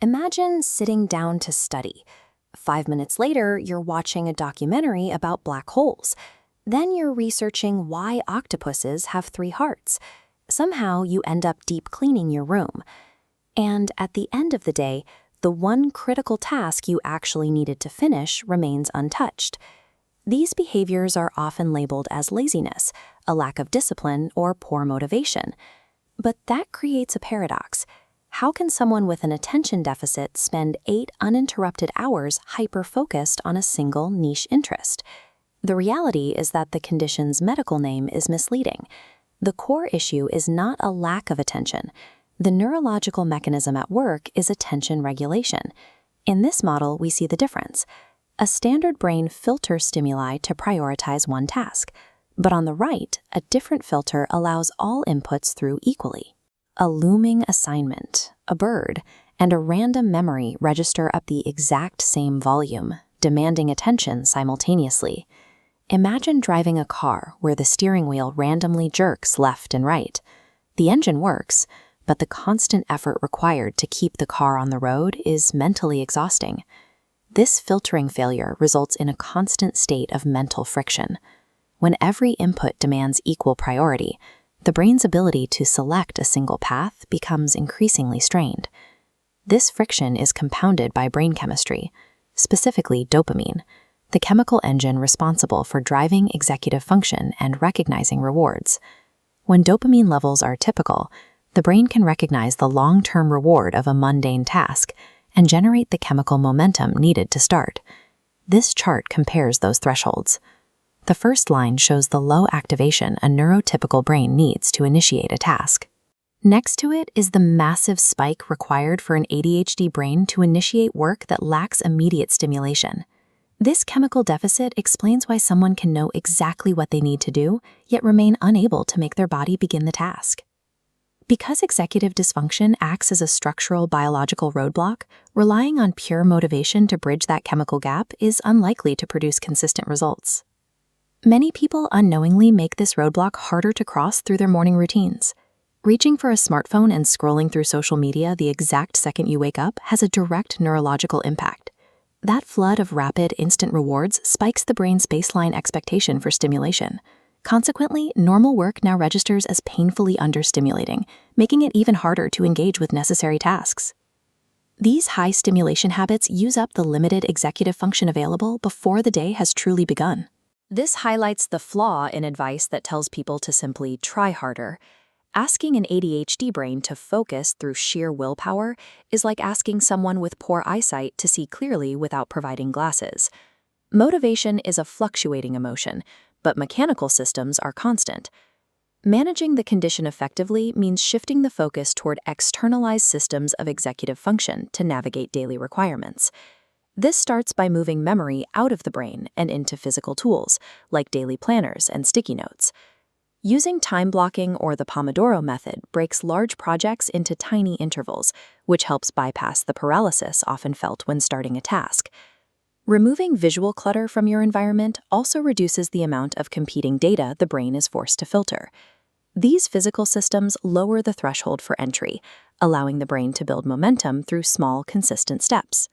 Imagine sitting down to study. 5 minutes later, you're watching a documentary about black holes. Then you're researching why octopuses have 3 hearts. Somehow you end up deep cleaning your room. And at the end of the day, the one critical task you actually needed to finish remains untouched. These behaviors are often labeled as laziness, a lack of discipline, or poor motivation. But that creates a paradox. How can someone with an attention deficit spend 8 uninterrupted hours hyper-focused on a single niche interest? The reality is that the condition's medical name is misleading. The core issue is not a lack of attention. The neurological mechanism at work is attention regulation. In this model, we see the difference. A standard brain filters stimuli to prioritize one task, but on the right, a different filter allows all inputs through equally. A looming assignment, a bird, and a random memory register at the exact same volume, demanding attention simultaneously. Imagine driving a car where the steering wheel randomly jerks left and right. The engine works, but the constant effort required to keep the car on the road is mentally exhausting. This filtering failure results in a constant state of mental friction. When every input demands equal priority, the brain's ability to select a single path becomes increasingly strained. This friction is compounded by brain chemistry, specifically dopamine, the chemical engine responsible for driving executive function and recognizing rewards. When dopamine levels are typical, the brain can recognize the long-term reward of a mundane task and generate the chemical momentum needed to start. This chart compares those thresholds. The first line shows the low activation a neurotypical brain needs to initiate a task. Next to it is the massive spike required for an ADHD brain to initiate work that lacks immediate stimulation. This chemical deficit explains why someone can know exactly what they need to do, yet remain unable to make their body begin the task. Because executive dysfunction acts as a structural biological roadblock, relying on pure motivation to bridge that chemical gap is unlikely to produce consistent results. Many people unknowingly make this roadblock harder to cross through their morning routines. Reaching for a smartphone and scrolling through social media the exact second you wake up has a direct neurological impact. That flood of rapid, instant rewards spikes the brain's baseline expectation for stimulation. Consequently, normal work now registers as painfully understimulating, making it even harder to engage with necessary tasks. These high stimulation habits use up the limited executive function available before the day has truly begun. This highlights the flaw in advice that tells people to simply try harder. Asking an ADHD brain to focus through sheer willpower is like asking someone with poor eyesight to see clearly without providing glasses. Motivation is a fluctuating emotion, but mechanical systems are constant. Managing the condition effectively means shifting the focus toward externalized systems of executive function to navigate daily requirements. This starts by moving memory out of the brain and into physical tools, like daily planners and sticky notes. Using time blocking or the Pomodoro method breaks large projects into tiny intervals, which helps bypass the paralysis often felt when starting a task. Removing visual clutter from your environment also reduces the amount of competing data the brain is forced to filter. These physical systems lower the threshold for entry, allowing the brain to build momentum through small, consistent steps.